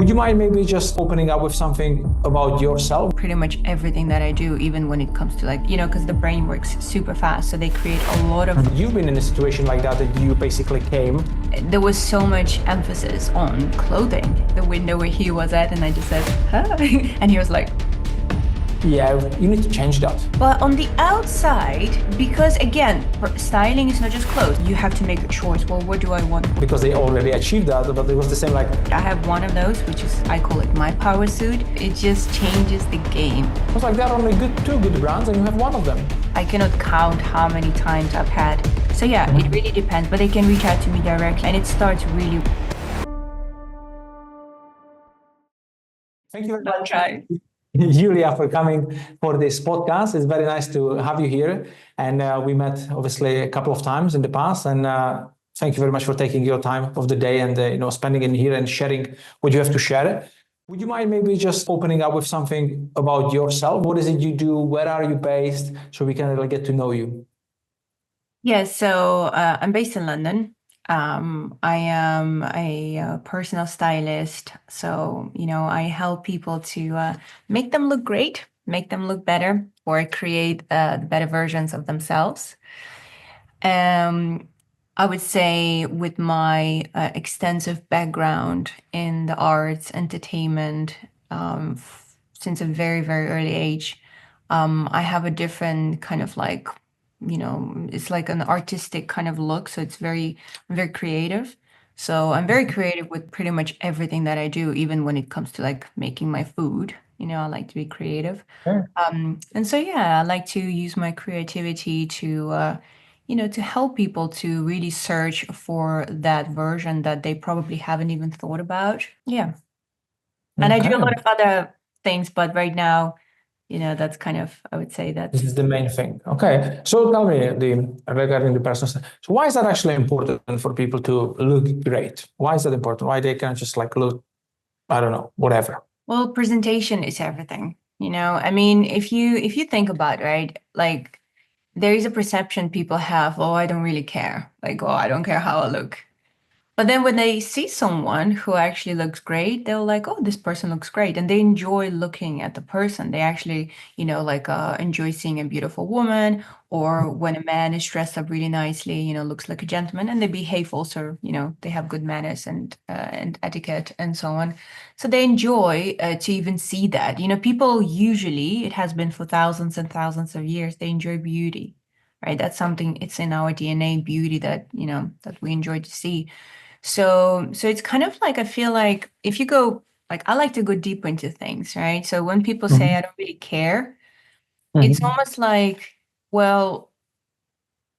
Would you mind maybe just opening up with something about yourself? Pretty much everything that I do, even when it comes to because the brain works super fast, so they create a lot of... You've been in a situation like that you basically came. There was so much emphasis on clothing. The window where he was at, and I just said, hi. And he was like, yeah, you need to change that. But on the outside, because again, styling is not just clothes. You have to make a choice. Well, what do I want? Because they already achieved that, but it was the same like... I have one of those, which is, I call it my power suit. It just changes the game. It was like there are only two good brands and you have one of them. I cannot count how many times I've had. So yeah, it really depends, but they can reach out to me directly and it starts really... Thank you very much, Yulia, for coming for this podcast. It's very nice to have you here. And we met obviously a couple of times in the past. And thank you very much for taking your time of the day and spending in here and sharing what you have to share. Would you mind maybe just opening up with something about yourself? What is it you do? Where are you based? So we can really get to know you. Yeah, so I'm based in London. I am a personal stylist. So, I help people to make them look great, make them look better, or create better versions of themselves. I would say with my extensive background in the arts, entertainment, since a very, very early age, I have a different kind of it's like an artistic kind of look. So it's very, very creative. So I'm very creative with pretty much everything that I do, even when it comes to making my food. I like to be creative. Sure. And so, yeah, I like to use my creativity to, to help people to really search for that version that they probably haven't even thought about. Yeah. And I do a lot of other things, but right now, that's kind of, I would say that this is the main thing. Okay. So tell me regarding the personal style. So why is that actually important for people to look great? Why is that important? Why they can't just look, I don't know, whatever? Well, presentation is everything. I mean, if you think about it, right, there is a perception people have, oh, I don't really care. Oh, I don't care how I look. But then when they see someone who actually looks great, they're like, oh, this person looks great. And they enjoy looking at the person. They actually, enjoy seeing a beautiful woman, or when a man is dressed up really nicely, looks like a gentleman, and they behave also, they have good manners and etiquette and so on. So they enjoy to even see that. People usually, it has been for thousands and thousands of years, they enjoy beauty, right? That's something, it's in our DNA, beauty that, that we enjoy to see. So it's kind of I feel like if you go, I like to go deep into things, right? So when people say I don't really care, it's almost like, well,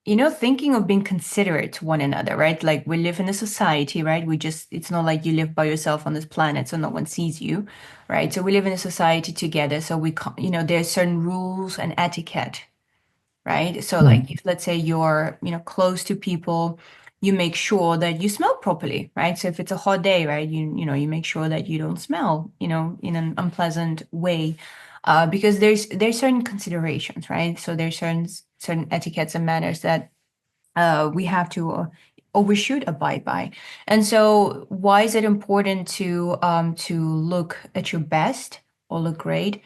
thinking of being considerate to one another, right? We live in a society, right? It's not like you live by yourself on this planet, so no one sees you, right? So we live in a society together. So there's certain rules and etiquette, right? So if let's say you're, close to people, you make sure that you smell properly, right? So if it's a hot day, right, you make sure that you don't smell, in an unpleasant way, because there's certain considerations, right? So there's certain etiquettes and manners that we have to or we should abide by. And so why is it important to look at your best or look great?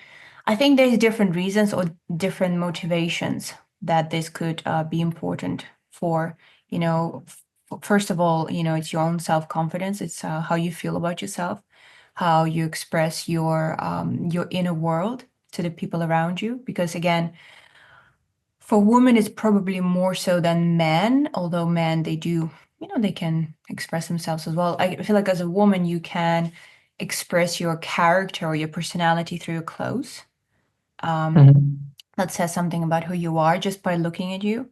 I think there's different reasons or different motivations that this could be important for. First of all, it's your own self-confidence. It's how you feel about yourself, how you express your inner world to the people around you. Because again, for women, it's probably more so than men, although men, they do, they can express themselves as well. I feel like as a woman, you can express your character or your personality through your clothes. That says something about who you are just by looking at you.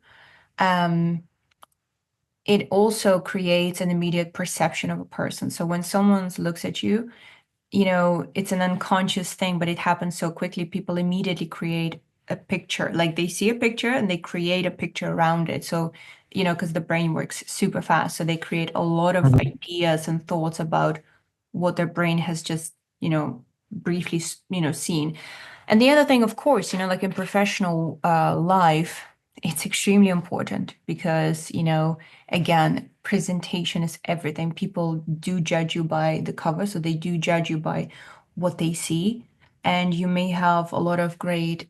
It also creates an immediate perception of a person. So when someone looks at you, it's an unconscious thing, but it happens so quickly. People immediately create a picture. They see a picture and they create a picture around it. So, because the brain works super fast. So they create a lot of ideas and thoughts about what their brain has just, briefly, seen. And the other thing, of course, in professional life, it's extremely important because, again, presentation is everything. People do judge you by the cover, so they do judge you by what they see. And you may have a lot of great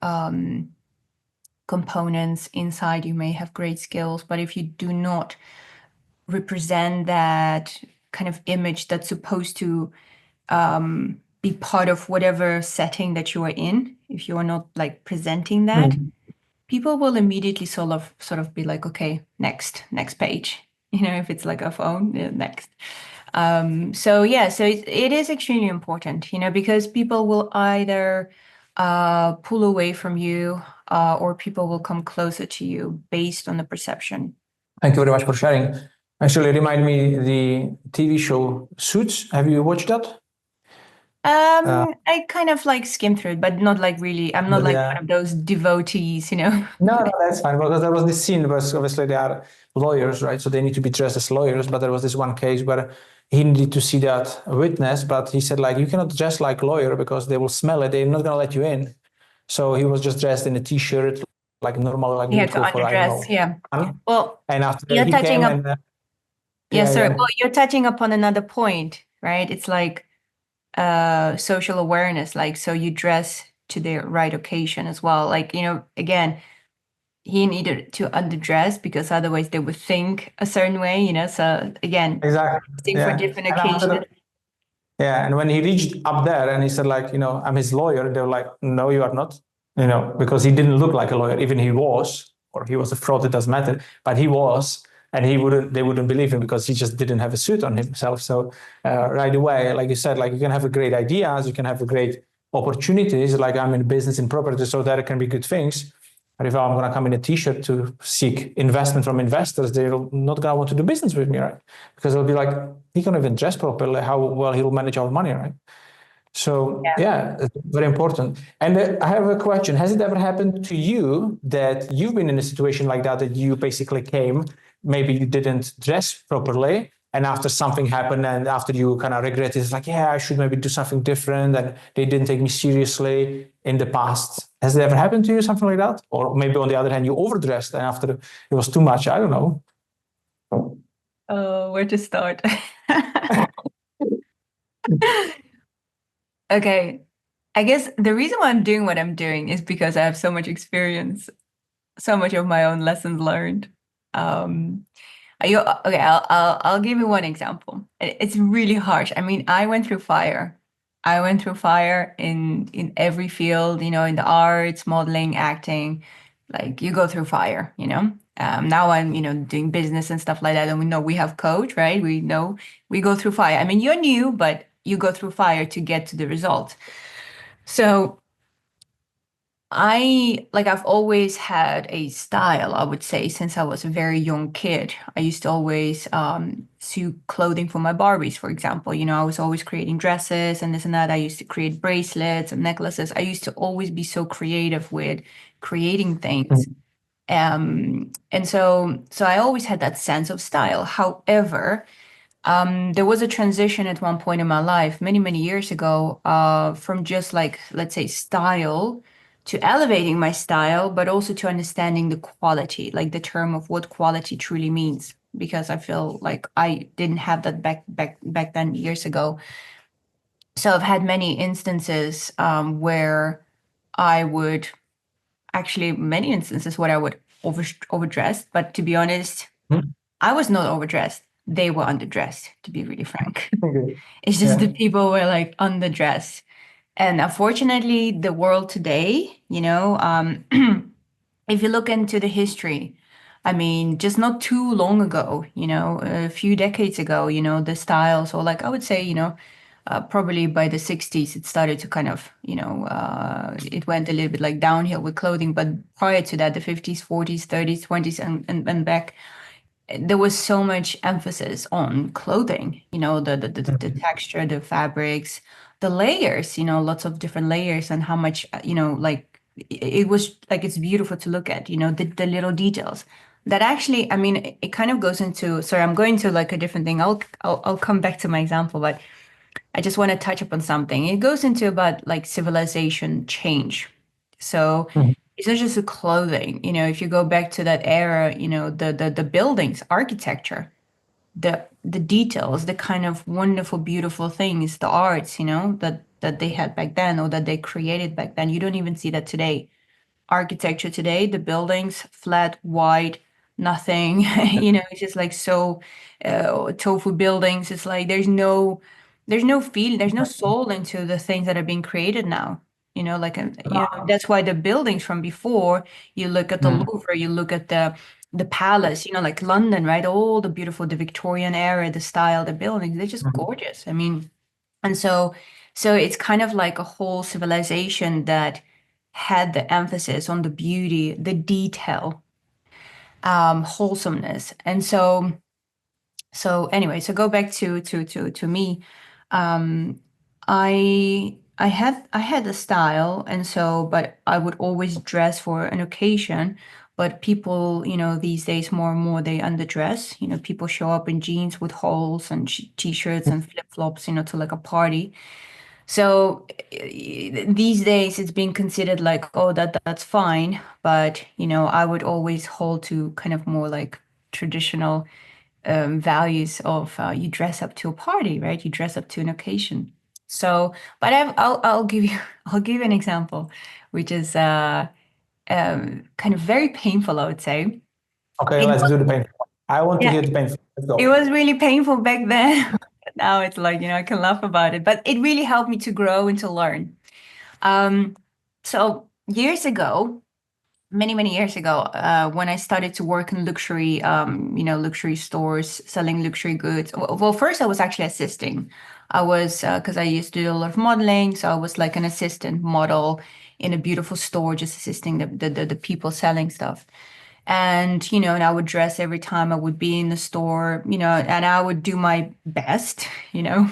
components inside, you may have great skills, but if you do not represent that kind of image that's supposed to be part of whatever setting that you are in, if you are not like presenting that, people will immediately sort of be like, okay, next page. If it's like a phone, next. So it is extremely important, because people will either pull away from you, or people will come closer to you based on the perception. Thank you very much for sharing. Actually, remind me the TV show Suits. Have you watched that? I kind of like skim through it, but not like really. I'm not But like yeah, one of those devotees. no, that's fine. Because there was this scene, because obviously they are lawyers, right? So they need to be dressed as lawyers. But there was this one case where he needed to see that witness, but he said, like, you cannot dress like lawyer because they will smell it. They're not going to let you in. So he was just dressed in a t-shirt, like normal, like You we have would to go for, I don't underdress. know, Yeah. fun. Well, And after that, you're he touching came up. and Yeah, yeah, sorry. yeah, Well, you're touching upon another point, right? It's like social awareness. Like, so you dress to the right occasion as well. Like, again, he needed to underdress because otherwise they would think a certain way. So again, exactly. dressing for Yeah. different And occasions. after, yeah, and when he reached up there and he said, like, I'm his lawyer, they were like, no, you are not, because he didn't look like a lawyer. Even he was, or he was a fraud, it doesn't matter, but he was, and they wouldn't believe him because he just didn't have a suit on himself. So right away, like you said, like you can have a great ideas, you can have a great opportunities. Like I'm in business in property, so there can be good things. But if I'm going to come in a t-shirt to seek investment from investors, they're not going to want to do business with me, right? Because they'll be like, he can't even dress properly. How well he'll manage our money, right? So Yeah. yeah, it's very important. And I have a question. Has it ever happened to you that you've been in a situation like that, that you basically came, maybe you didn't dress properly, and after something happened and after you kind of regret it, it's like, yeah, I should maybe do something different, and they didn't take me seriously in the past. Has it ever happened to you, something like that? Or maybe on the other hand, you overdressed and after it was too much, I don't know. Oh, where to start? Okay. I guess the reason why I'm doing what I'm doing is because I have so much experience, so much of my own lessons learned. Um, okay? I'll give you one example. It's really harsh. I mean, I went through fire. I went through fire in every field, in the arts, modeling, acting. Like you go through fire. Now I'm, doing business and stuff like that, and we know we have coach, right? We know we go through fire. I mean, you're new, but you go through fire to get to the result. So I've always had a style, I would say, since I was a very young kid. I used to always sew clothing for my Barbies, for example. I was always creating dresses and this and that. I used to create bracelets and necklaces. I used to always be so creative with creating things. And so I always had that sense of style. However, there was a transition at one point in my life, many, many years ago, from just like, let's say, style to elevating my style, but also to understanding the quality, like the term of what quality truly means. Because I feel like I didn't have that back then years ago. So I've had many instances where I would actually many instances where I would overdress, but to be honest, I was not overdressed. They were underdressed, to be really frank. Okay. It's just the Yeah. people were like underdressed. And unfortunately, the world today, if you look into the history, I mean, just not too long ago, a few decades ago, the styles, or like I would say, probably by the 60s, it started to kind of, it went a little bit like downhill with clothing. But prior to that, the 50s, 40s, 30s, 20s, and back, there was so much emphasis on clothing, the texture, the fabrics, the layers, lots of different layers, and how much, like it was like it's beautiful to look at, the little details that actually, I mean, it kind of goes into, sorry, I'm going to like a different thing. I'll come back to my example, but I just want to touch upon something. It goes into about like civilization change. So it's not just the clothing. If you go back to that era, the buildings, architecture, the details, the kind of wonderful, beautiful things, the arts, that they had back then or that they created back then. You don't even see that today. Architecture today, the buildings, flat, white, nothing. It's just like so tofu buildings. It's like there's no feel, there's no soul into the things that are being created now. That's why the buildings from before, you look at the Mm, Louvre, you look at the palace, like London, right? All the beautiful, the Victorian era, the style, the buildings, they're just mm, gorgeous. I mean, and so it's kind of like a whole civilization that had the emphasis on the beauty, the detail, wholesomeness. And so anyway, so go back to me. Um, I had a style, and so but I would always dress for an occasion. But people, these days more and more they underdress. People show up in jeans with holes and t-shirts and flip-flops, to like a party. So these days it's being considered like, oh, that's fine. But, I would always hold to kind of more like traditional values of you dress up to a party, right? You dress up to an occasion. So, but I'll give you I'll give you an example, which is kind of very painful, I would say. okay, It let's was, do the painful. I want to yeah, hear the painful. Let's it go. was really painful back then. Now it's like, I can laugh about it, but it really helped me to grow and to learn. Um, so years ago, many, many years ago, when I started to work in luxury, luxury stores, selling luxury goods. Well, first I was actually assisting. I was, because I used to do a lot of modeling, so I was like an assistant model in a beautiful store, just assisting the people selling stuff. And I would dress every time I would be in the store, and I would do my best, you know.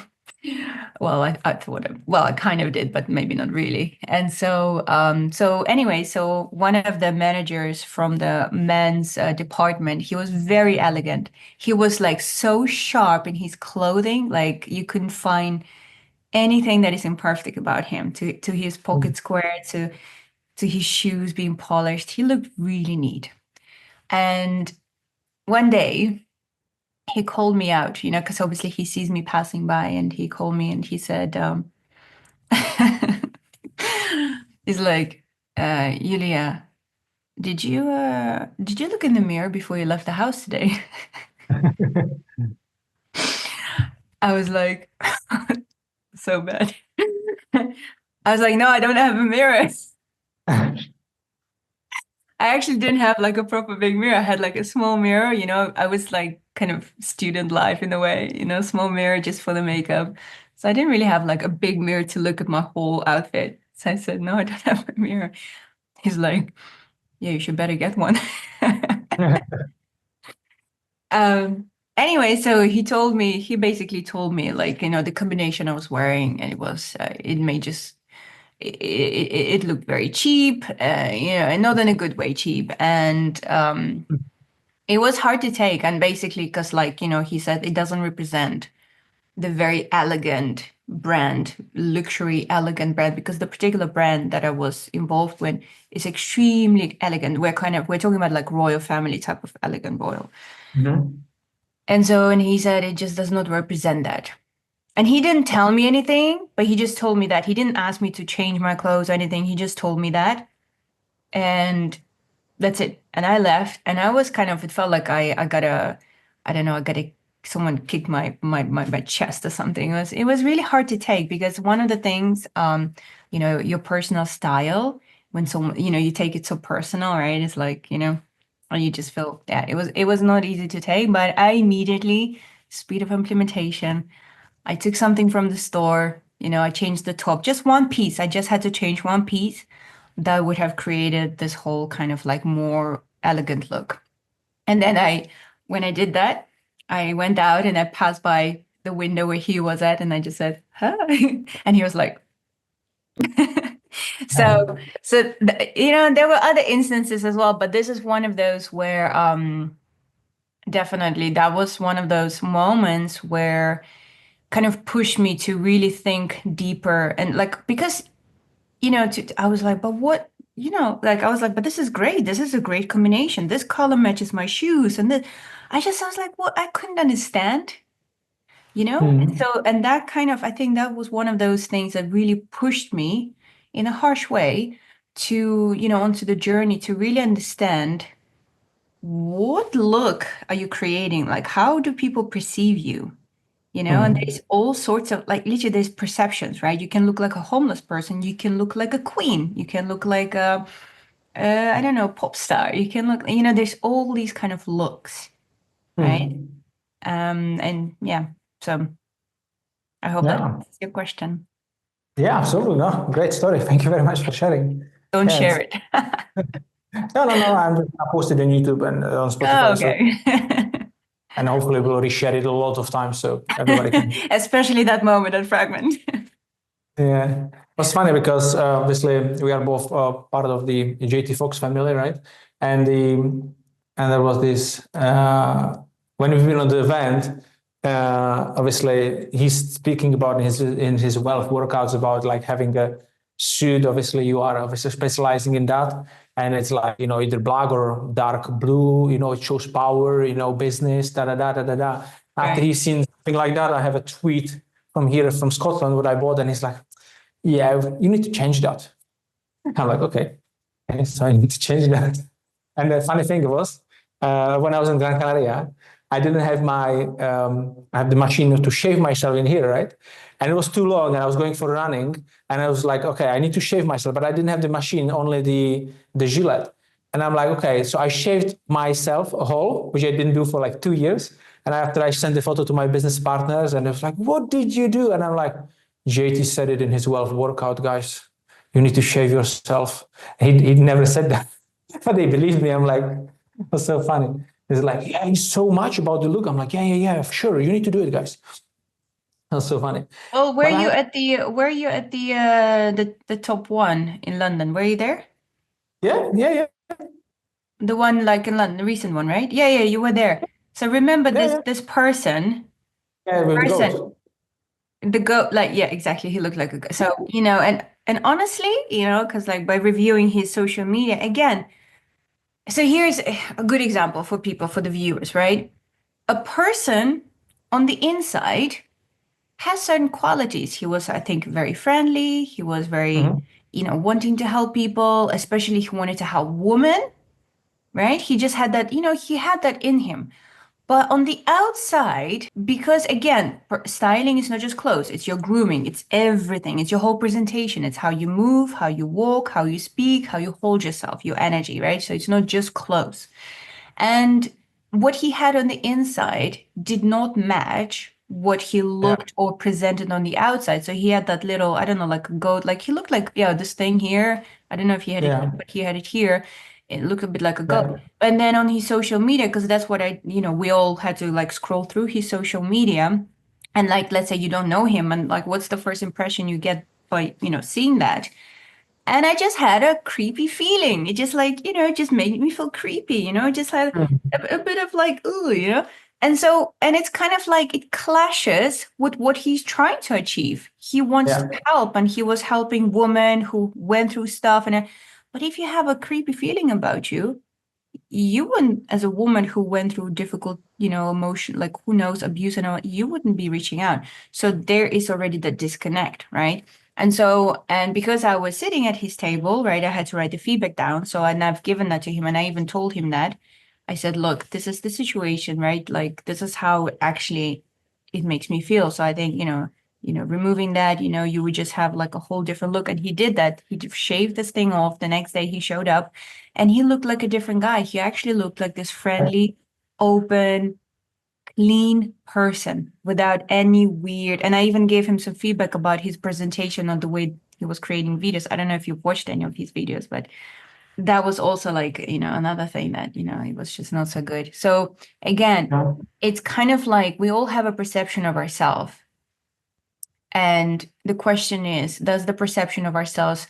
Well, I thought, well, I kind of did, but maybe not really. And so anyway, so one of the managers from the men's department, he was very elegant. He was like so sharp in his clothing, like you couldn't find anything that is imperfect about him. To his Mm. pocket square, to his shoes being polished, he looked really neat. And one day he called me out, because obviously he sees me passing by, and he called me and he said, he's like, Yulia, did you look in the mirror before you left the house today? I was like, so bad. I was like, no, I don't have a mirror. I actually didn't have like a proper big mirror. I had like a small mirror, I was like kind of student life in a way, small mirror just for the makeup. So I didn't really have like a big mirror to look at my whole outfit. So I said, no, I don't have a mirror. He's like, yeah, you should better get one. Anyway, so he basically told me like, the combination I was wearing, and it may just, it looked very cheap, and not in a good way cheap. And it was hard to take. And basically, because like, he said it doesn't represent the very elegant brand, luxury elegant brand, because the particular brand that I was involved with is extremely elegant. We're talking about like royal family type of elegant royal. Mhm. And he said it just does not represent that. And he didn't tell me anything, but he just told me that. He didn't ask me to change my clothes or anything. He just told me that. And that's it. And I left, and I was it felt like I got I don't know, someone kicked my chest or something. It was really hard to take, because one of the things, your personal style, when someone, you take it so personal, right? It's like, and you just feel, yeah, it was not easy to take, but I immediately, speed of implementation, I took something from the store, I changed the top, just one piece. I just had to change one piece that would have created this whole kind of like more elegant look. And then when I did that, I went out and I passed by the window where he was at, and I just said, hi. And he was like, so there were other instances as well, but this is one of those where, definitely that was one of those moments where kind of pushed me to really think deeper, and like, because I was like, but what? like I was like, but this is great. This is a great combination. This color matches my shoes. And then I was like, what? I couldn't understand, And Mm. so, and that kind of, I think that was one of those things that really pushed me in a harsh way to, onto the journey to really understand what look are you creating? Like, how do people perceive you? And Mm. there's all sorts of, like, literally, there's perceptions, right? You can look like a homeless person. You can look like a queen. You can look like I don't know, pop star. You can look, there's all these kind of looks, right? Mm. And yeah, so I hope that Yeah. answers your question. Yeah, absolutely. No, great story. Thank you very much for sharing. Don't Yeah, share it. no. I posted on YouTube and on Oh, Spotify, so okay. and hopefully we'll reshare it a lot of times so everybody can. Especially that moment, that fragment. Yeah, it was funny because obviously we are both part of the JT Fox family, right? And there was this when we've been on the event. Obviously, he's speaking about in his wealth workouts about like having a suit. Obviously, you are obviously specializing in that, and it's like either black or dark blue. It shows power. Business. Da da da da da da. After Right. he's seen something like that, I have a tweet from here from Scotland what I bought, and he's like, yeah, you need to change that. I'm like, okay. So I need to change that. And the funny thing was, when I was in Gran Canaria, I didn't have I have the machine to shave myself in here, right? And it was too long, and I was going for running, and I was like, okay, I need to shave myself, but I didn't have the machine, only the Gillette. And I'm like, okay, so I shaved myself whole, which I didn't do for like 2 years. And after I sent the photo to my business partners, and it was like, what did you do? And I'm like, JT said it in his wealth workout, guys. You need to shave yourself. He never said that, but they believed me. I'm like, it was so funny. It's like, yeah, he's so much about the look. I'm like, yeah, sure. You need to do it, guys. That's so funny. Well, But I, the top one in London? Were you there? yeah. The one like in London, the recent one, right? Yeah, you were there. So remember Yeah, this yeah, this person, yeah, with the person, goat. the goat, like yeah, exactly. He looked like a goat. So, and honestly, because like by reviewing his social media again, so here's a good example for people, for the viewers, right? A person on the inside has certain qualities. He was, I think, very friendly. He was very, Mhm. wanting to help people, especially he wanted to help women, right? He just had that, he had that in him. But on the outside, because again, styling is not just clothes, it's your grooming, it's everything, it's your whole presentation, it's how you move, how you walk, how you speak, how you hold yourself, your energy, right? So it's not just clothes. And what he had on the inside did not match what he Yeah, looked or presented on the outside. So he had that little, I don't know, like a goat, like he looked like, yeah, this thing here. I don't know if he had it here, yeah, but he had it here. It looked a bit like a goat. yeah, And then on his social media, because that's what we all had to like scroll through his social media. And like, let's say you don't know him, and like, what's the first impression you get by, seeing that? And I just had a creepy feeling. It just like, it just made me feel creepy, just had Mhm. a bit of like, ooh. And so, and it's kind of like it clashes with what he's trying to achieve. He wants to Yeah, help, and he was helping women who went through stuff. But if you have a creepy feeling about you wouldn't, as a woman who went through difficult, emotion, like who knows, abuse and all, you wouldn't be reaching out. So there is already the disconnect, right? And so, and because I was sitting at his table, right, I had to write the feedback down. So, and I've given that to him, and I even told him that I said, look, this is the situation, right? Like, this is how actually it makes me feel. So I think, removing that, you would just have like a whole different look. And he did that. He shaved this thing off. The next day he showed up and he looked like a different guy. He actually looked like this friendly, open, clean person without any weird. And I even gave him some feedback about his presentation on the way he was creating videos. I don't know if you've watched any of his videos, but that was also like, another thing that, it was just not so good. So again, yeah, it's kind of like we all have a perception of ourselves. And the question is, does the perception of ourselves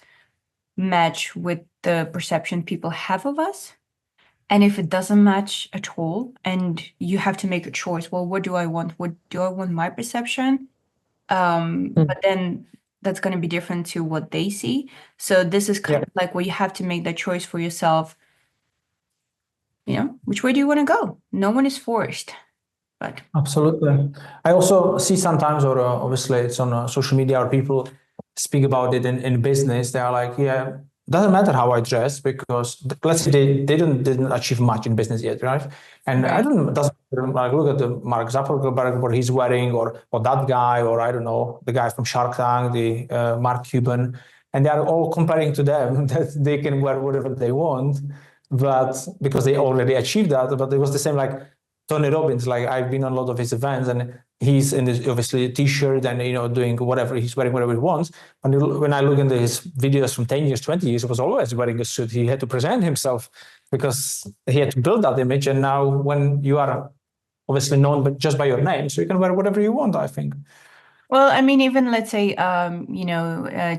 match with the perception people have of us? And if it doesn't match at all, and you have to make a choice, well, what do I want? What do I want my perception? Mm. But then that's going to be different to what they see. So this is kind Yeah. of like where you have to make that choice for yourself. Which way do you want to go? No one is forced, but Absolutely. I also see sometimes, or obviously it's on social media, or people speak about it in business. They are like, yeah, doesn't matter how I dress because let's say they didn't achieve much in business yet, right? And I right. don't doesn't matter, like look at the Mark Zuckerberg what he's wearing, or that guy, or I don't know the guy from Shark Tank, the Mark Cuban, and they are all comparing to them that they can wear whatever they want, but because they already achieved that. But it was the same like Tony Robbins, like I've been on a lot of his events, and he's in this obviously a t-shirt and doing whatever he's wearing whatever he wants. And when I look into his videos from 10 years, 20 years, he was always wearing a suit. He had to present himself because he had to build that image. And now when you are obviously known but just by your name, so you can wear whatever you want, I think. Well, I mean, even let's say,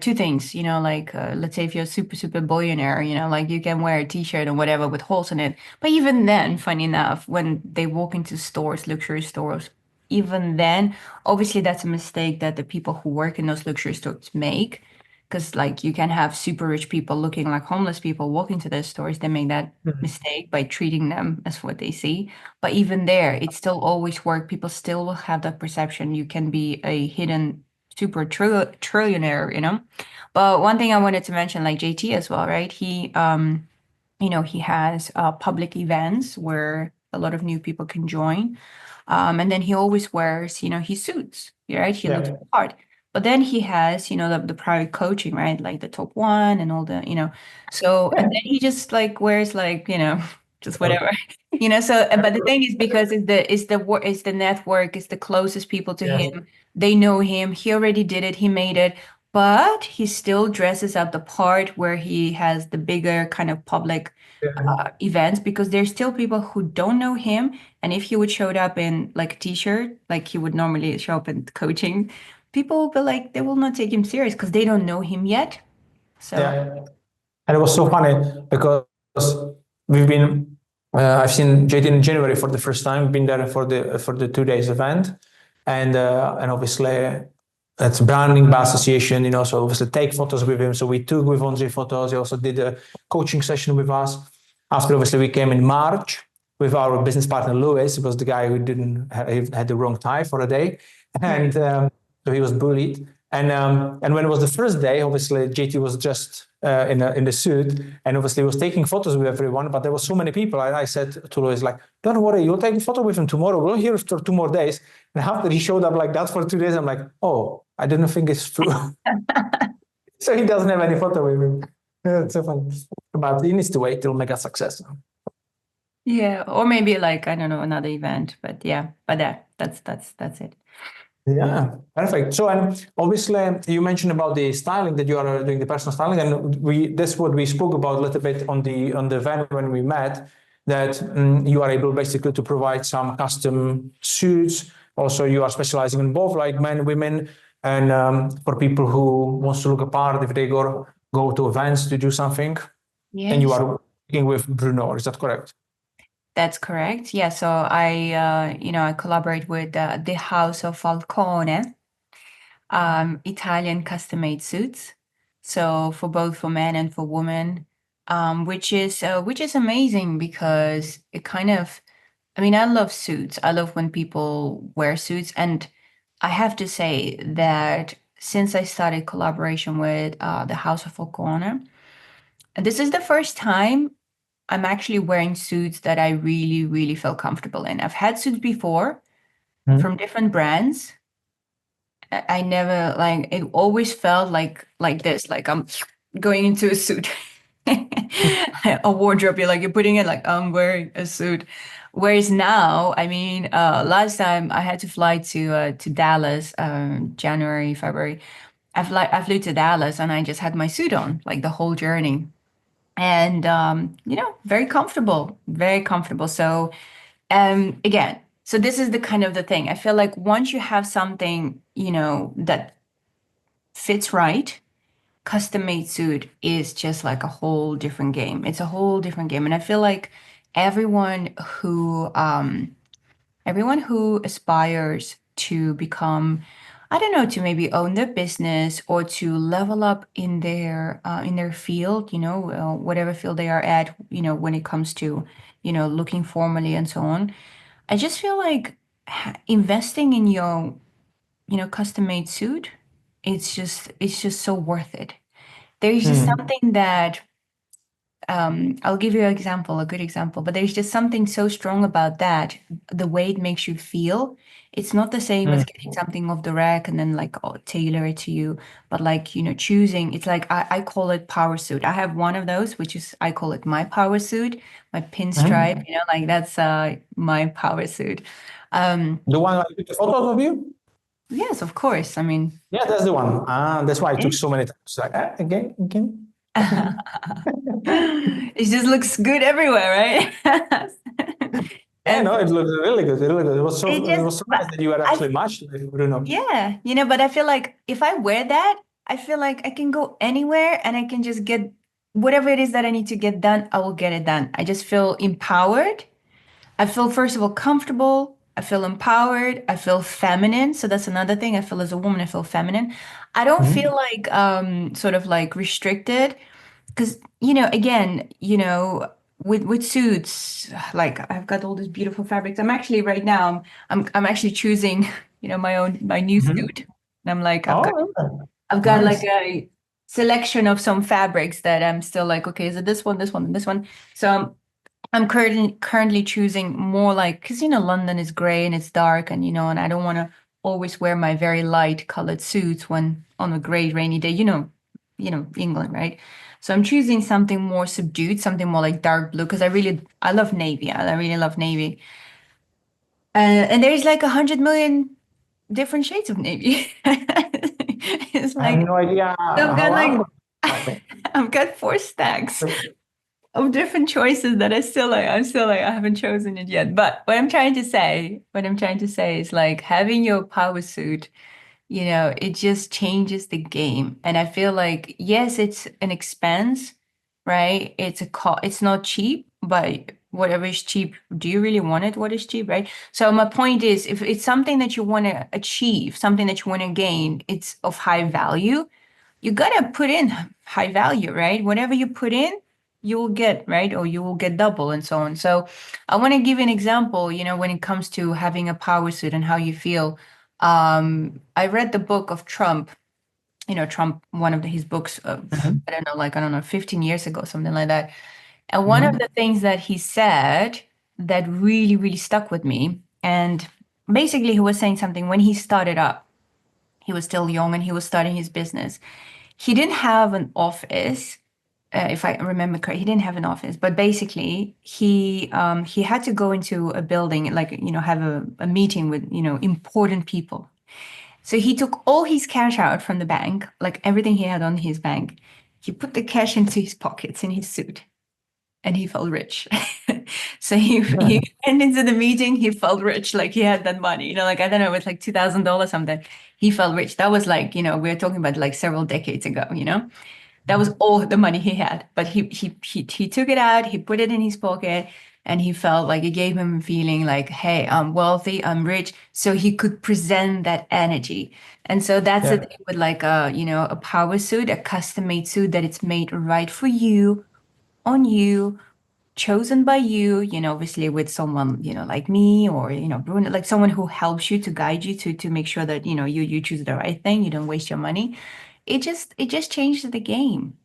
two things, like let's say if you're a super, super billionaire, like you can wear a t-shirt or whatever with holes in it. But even then, funny enough, when they walk into stores, luxury stores, even then, obviously that's a mistake that the people who work in those luxury stores make. Because like you can have super rich people looking like homeless people walking to their stores. They make that Mhm. mistake by treating them as what they see. But even there, it still always work. People still will have that perception. You can be a hidden super trillionaire. But one thing I wanted to mention, like JT as well, right? He has public events where a lot of new people can join. And then he always wears, his suits, right? He looks Yeah, hard. But then he has, the private coaching, right? Like the top one and all the. So, and yeah, then he just like wears like, just whatever, So, but the thing is because it's the network, it's the closest people to yeah, him. They know him. He already did it. He made it. But he still dresses up the part where he has the bigger kind of public yeah. events because there's still people who don't know him. And if he would showed up in like a t-shirt, like he would normally show up in coaching, people will be like, they will not take him serious because they don't know him yet. So Yeah. And it was so funny because we've been, I've seen JT in January for the first time, been there for the 2 days event, and obviously it's branding by association, so obviously take photos with him. So we took with Andre photos. He also did a coaching session with us. After obviously we came in March with our business partner Lewis. It was the guy who didn't he had the wrong tie for a day, right. and so he was bullied. And when it was the first day, obviously JT was just in the suit, and obviously he was taking photos with everyone. But there were so many people, and I said to Louis, like, "Don't worry, you'll take a photo with him tomorrow. We'll hear for 2 more days." And after he showed up like that for 2 days, I'm like, "Oh, I didn't think it's true." So he doesn't have any photo with him. Yeah, it's so funny, but he needs to wait till mega success. Yeah, or maybe like I don't know another event, but yeah, but that's it. Yeah, perfect. So, and obviously, you mentioned about the styling that you are doing the personal styling, and that's what we spoke about a little bit on the event when we met. That you are able basically to provide some custom suits. Also, you are specializing in both, like men, women, and for people who wants to look apart if they go to events to do something. And you Yes, are working with Bruno. Is that correct? that's correct. Yeah, so I collaborate with the House of Falcone, Italian custom-made suits. So for men and for women, which is amazing because it kind of, I mean, I love suits. I love when people wear suits, and I have to say that since I started collaboration with the House of Falcone, and this is the first time I'm actually wearing suits that I really, really feel comfortable in. I've had suits before from different brands. I never like it always felt like this, like I'm going into a suit. A wardrobe, you're putting it like I'm wearing a suit. Whereas now, I mean, last time I had to fly to Dallas, January, February. I flew to Dallas and I just had my suit on like the whole journey. And very comfortable, very comfortable. So again, so this is the kind of the thing. I feel like once you have something, that fits right, custom made suit is just like a whole different game. It's a whole different game. And I feel like everyone who everyone who aspires to become I don't know, to maybe own their business or to level up in their field, whatever field they are at, when it comes to, looking formally and so on. I just feel like investing in your, custom-made suit, it's just so worth it. There's just something that I'll give you an example, a good example, but there's just something so strong about that, the way it makes you feel. It's not the same as getting something off the rack and then like tailor it to you, but like, choosing, it's like I call it power suit. I have one of those, which is I call it my power suit, my pinstripe, like that's my power suit. The one I took the photos of you? Yes, of course. I mean, Yeah, that's the one. That's why I took so many times. Like, again. it just looks good everywhere, right? Yeah, And no, it looks really good. Really good. It was it it just, was so but nice that you were I, actually matched with Bruno. yeah, but I feel like if I wear that, I feel like I can go anywhere and I can just get whatever it is that I need to get done, I will get it done. I just feel empowered. I feel, first of all, comfortable. I feel empowered. I feel feminine. So that's another thing. I feel as a woman, I feel feminine. I don't feel like sort of like restricted. Because, again, with suits, like I've got all these beautiful fabrics. I'm actually right now, I'm actually choosing, my new suit. And I'm like, I've got Oh, I've got like nice. a selection of some fabrics that I'm still like, okay, is it this one, this one, and this one? So I'm currently choosing more like, because London is gray and it's dark, and and I don't want to always wear my very light colored suits when on a gray rainy day, England, right? So I'm choosing something more subdued, something more like dark blue, because I love navy. I really love navy. And there's like 100 million different shades of navy. It's I have like no idea so I've got how like I'm going I've got 4 stacks to. of different choices that I'm still like I haven't chosen it yet. But what I'm trying to say is like having your power suit, it just changes the game. And I feel like yes, it's an expense, right? It's not cheap, but whatever is cheap, do you really want it? What is cheap, right? So my point is if it's something that you want to achieve, something that you want to gain, it's of high value, you gotta put in high value, right? Whatever you put in, you will get, right? Or you will get double and so on. So I want to give an example, when it comes to having a power suit and how you feel. I read the book of Trump, Trump, one of his books of, I don't know, 15 years ago, something like that. And one of the things that he said that really, really stuck with me, and basically he was saying something when he started up, he was still young and he was starting his business. He didn't have an office, if I remember correctly. He didn't have an office, but basically he had to go into a building, like have a meeting with important people. So he took all his cash out from the bank, like everything he had on his bank. He put the cash into his pockets in his suit, and he felt rich. So he went into the meeting, he felt rich, like he had that money, like I don't know, it was like $2,000 something. He felt rich. That was like, we're talking about like several decades ago. That was all the money he had. But he took it out, he put it in his pocket, and he felt like it gave him a feeling like, hey, I'm wealthy, I'm rich. So he could present that energy. And so that's the Yeah. thing with like a power suit, a custom-made suit that it's made right for you, on you, chosen by you, obviously with someone, like me or, Bruno, like someone who helps you to guide you to make sure that, you choose the right thing, you don't waste your money. It just changed the game,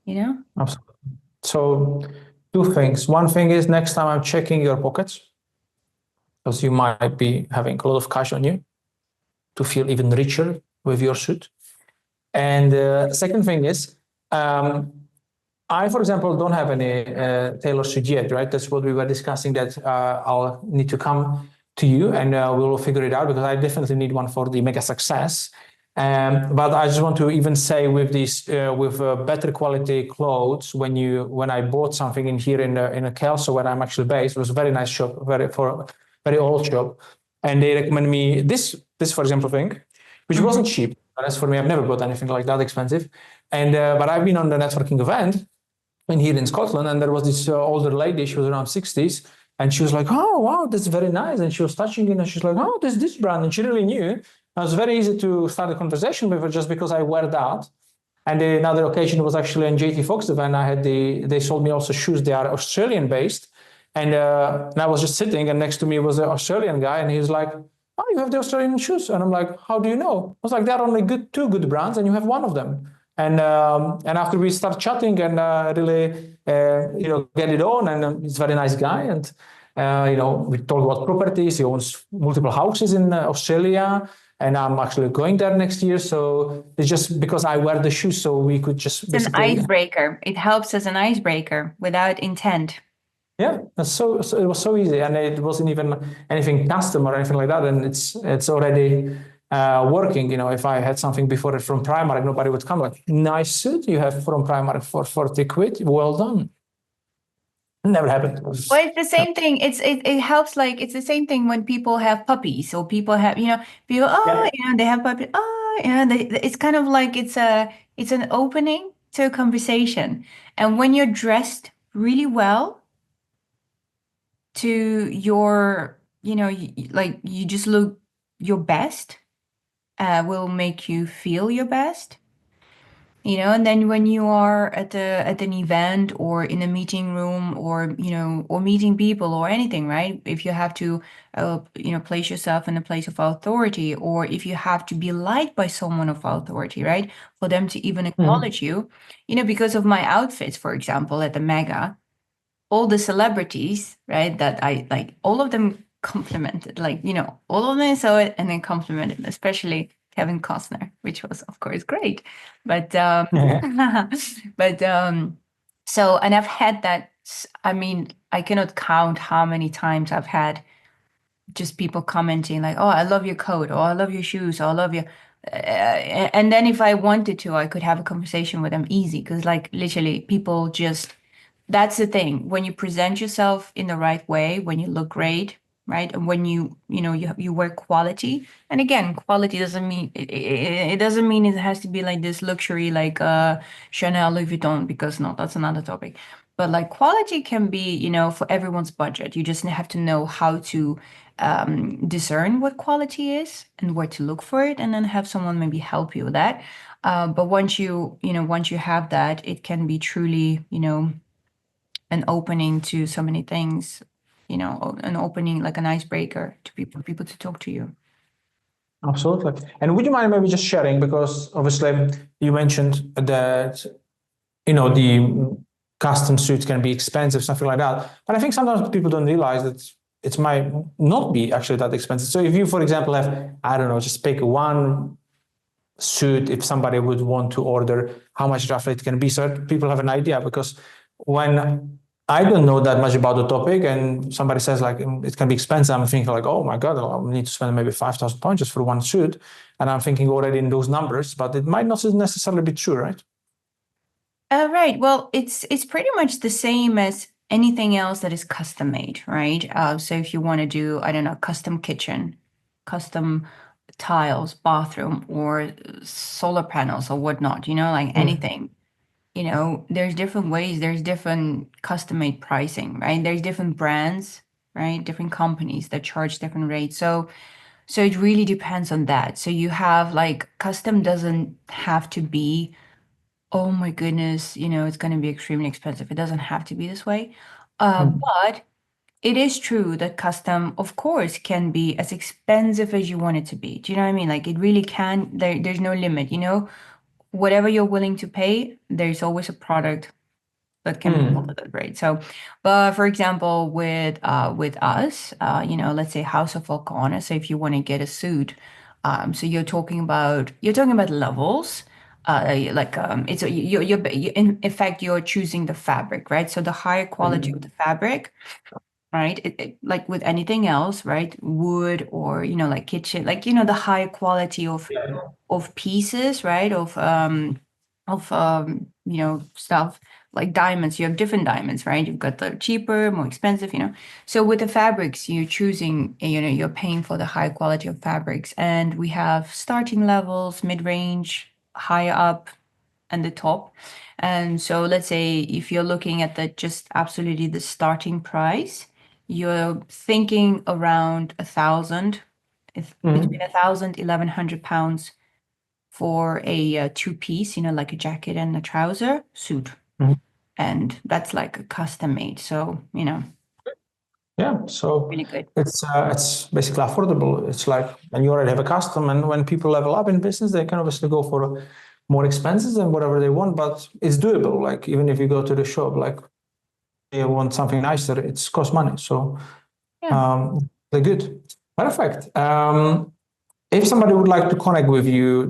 you know? Absolutely. So, two things. One thing is next time I'm checking your pockets, because you might be having a lot of cash on you to feel even richer with your suit. And the second thing is, I, for example, don't have any tailor suit yet, right? That's what we were discussing, that I'll need to come to you and we will figure it out, because I definitely need one for the mega success. But I just want to even say with these, with better quality clothes, when I bought something in here in a Kelso where I'm actually based, it was a very nice shop, very old shop, and they recommend me this for example thing, which wasn't cheap. As for me, I've never bought anything like that expensive. And but I've been on the networking event in here in Scotland, and there was this older lady. She was around 60s, and she was like, "Oh wow, that's very nice." And she was touching it, and she's like, "Oh, this brand," and she really knew. was very easy to start a conversation with her just because I wear that. And another occasion was actually in JT Fox event. They sold me also shoes. They are Australian based. And I was just sitting, and next to me was an Australian guy, and he was like, "Oh, you have the Australian shoes?" And I'm like, "How do you know?" I was like, "There are only two good brands, and you have one of them." And after we start chatting and really get it on, and he's a very nice guy, and we talk about properties. He owns multiple houses in Australia, and I'm actually going there next year. So it's just because I wear the shoes, so we could just It's basically an icebreaker. It helps as an icebreaker without intent. Yeah, so it was so easy, and it wasn't even anything custom or anything like that, and it's already working. If I had something before it from Primark, nobody would come like, "Nice suit you have from Primark for 40 quid. Well done." Never happened. Well, it's the same thing. It helps, like it's the same thing when people have puppies or people have, people, Yeah. they have puppies. It's kind of like it's an opening to a conversation. And when you're dressed really well to your, like you just look your best, will make you feel your best. And then when you are at an event or in a meeting room or or meeting people or anything, right? If you have to place yourself in a place of authority, or if you have to be liked by someone of authority, right? For them to even acknowledge you, because of my outfits, for example, at the Mega, all the celebrities, right, that I like, all of them complimented, like, all of them saw it and then complimented, especially Kevin Costner, which was, of course, great. But, but, so, and I've had that, I mean, I cannot count how many times I've had just people commenting like, "Oh, I love your coat," or "I love your shoes," or "I love your," and then if I wanted to, I could have a conversation with them easy, because like literally people just, that's the thing. When you present yourself in the right way, when you look great, right? And when you wear quality. And again, quality doesn't mean it doesn't mean it has to be like this luxury, like Chanel, Louis Vuitton, because no, that's another topic. But like quality can be, for everyone's budget. You just have to know how to discern what quality is and where to look for it, and then have someone maybe help you with that. But once you have that, it can be truly, an opening to so many things, an opening, like an icebreaker to people to talk to you. Absolutely. And would you mind maybe just sharing, because obviously you mentioned that the custom suits can be expensive, something like that. But I think sometimes people don't realize that it might not be actually that expensive. So if you, for example, have, I don't know, just pick one suit, if somebody would want to order, how much roughly it can be, so people have an idea. Because when I don't know that much about the topic and somebody says like it can be expensive, I'm thinking like, oh my God, I'll need to spend maybe 5,000 pounds just for one suit. And I'm thinking already in those numbers, but it might not necessarily be true, right? Right. Well, it's pretty much the same as anything else that is custom made, right? So if you want to do, I don't know, custom kitchen, custom tiles, bathroom, or solar panels or whatnot, like anything, there's different ways, there's different custom made pricing, right? There's different brands, right? Different companies that charge different rates. So it really depends on that. So you have like custom doesn't have to be, oh my goodness, it's going to be extremely expensive. It doesn't have to be this way. But it is true that custom, of course, can be as expensive as you want it to be. Do you know what I mean? Like it really can, there's no limit, whatever you're willing to pay, there's always a product that can be built at that rate. So, but for example, with us, let's say House of Volcana. So if you want to get a suit, so you're talking about levels. It's in fact you're choosing the fabric, right? So the higher quality of the fabric, right? Like with anything else, right? Wood or like kitchen, like the higher quality of pieces, right? Of stuff like diamonds. You have different diamonds, right? You've got the cheaper, more expensive. So with the fabrics, you're choosing, you're paying for the high quality of fabrics, and we have starting levels, mid-range, higher up, and the top. And so let's say if you're looking at just absolutely the starting price, you're thinking around 1,000 It's between 1,000, 1,100 pounds for a two-piece, like a jacket and a trouser suit. And that's like a custom made. So, Yeah, so really good. it's basically affordable. It's like when you already have a custom, and when people level up in business, they can obviously go for more expenses and whatever they want, but it's doable. Like even if you go to the shop, like they want something nicer, it's cost money. So they're good. Perfect. If somebody would like to connect with you,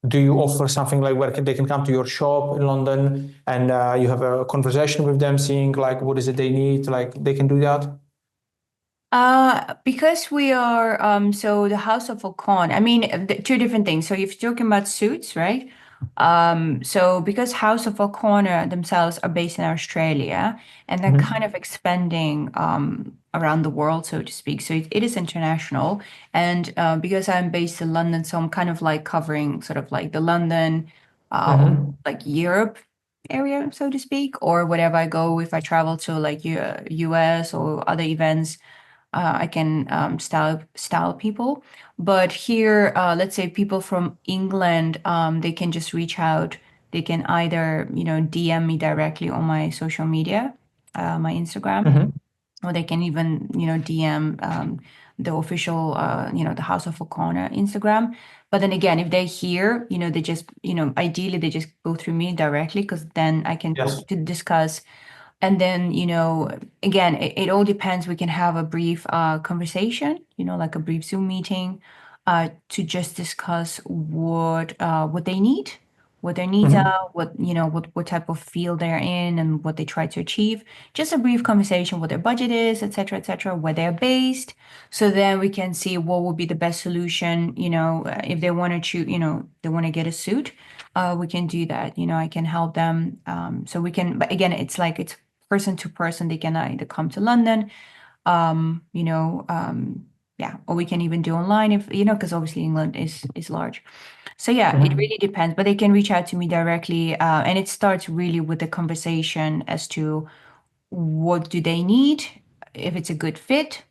do you offer something like where they can come to your shop in London and you have a conversation with them, seeing like what is it they need, like they can do that? Because we are so the House of Ocon, I mean two different things. So if you're talking about suits, right? So because House of Ocon themselves are based in Australia and they're kind of expanding around the world, so to speak. So it is international. And because I'm based in London, so I'm kind of like covering sort of like the London, like Europe area, so to speak, or wherever I go, if I travel to like US or other events. I can style people. But here, let's say people from England, they can just reach out. They can either, DM me directly on my social media, my Instagram, or they can even, DM the official, the House of O'Connor Instagram. But then again, if they're here, they just, ideally they just go through me directly because then I can to discuss. And then, again, it all depends. We can have a brief conversation, like a brief Zoom meeting to just discuss what they need, what their needs are, what type of field they're in and what they try to achieve. Just a brief conversation, what their budget is, et cetera, where they're based. So then we can see what would be the best solution, if they want to choose, they want to get a suit, we can do that. I can help them. So we can, but again, it's person to person. They can either come to London, or we can even do online if, because obviously England is large. So yeah, it really depends, but they can reach out to me directly. And it starts really with the conversation as to what do they need, if it's a good fit,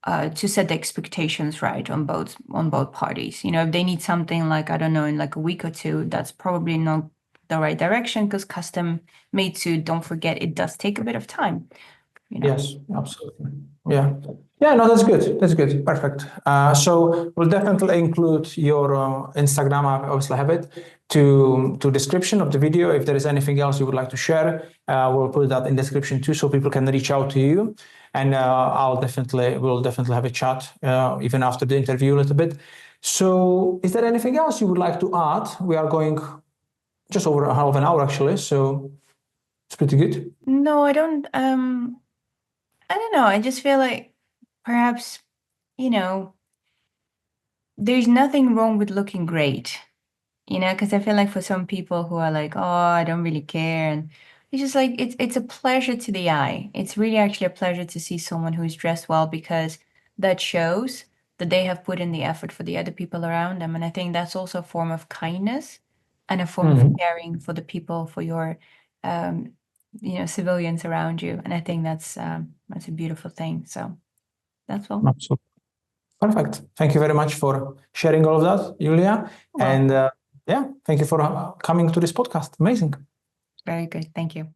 to set the expectations right on both parties. If they need something like, I don't know, in like a week or two, that's probably not the right direction because custom made suit, don't forget, it does take a bit of time. Yes, absolutely. Yeah. Yeah, no, that's good. That's good. Perfect. So we'll definitely include your Instagram. I obviously have it to description of the video. If there is anything else you would like to share, we'll put that in description too, so people can reach out to you. And we'll definitely have a chat even after the interview a little bit. So, is there anything else you would like to add? We are going just over half an hour actually, so it's pretty good. No, I don't. I don't know. I just feel like perhaps, there's nothing wrong with looking great, because I feel like for some people who are like, oh, I don't really care. And it's just like, it's a pleasure to the eye. It's really actually a pleasure to see someone who's dressed well because that shows that they have put in the effort for the other people around them. And I think that's also a form of kindness and a form of caring for the people, for your, um, civilians around you. And I think that's a beautiful thing. So that's all. Absolutely. Perfect. Thank you very much for sharing all of that, Yulia. And yeah, thank you for coming to this podcast. Amazing. Very good. Thank you.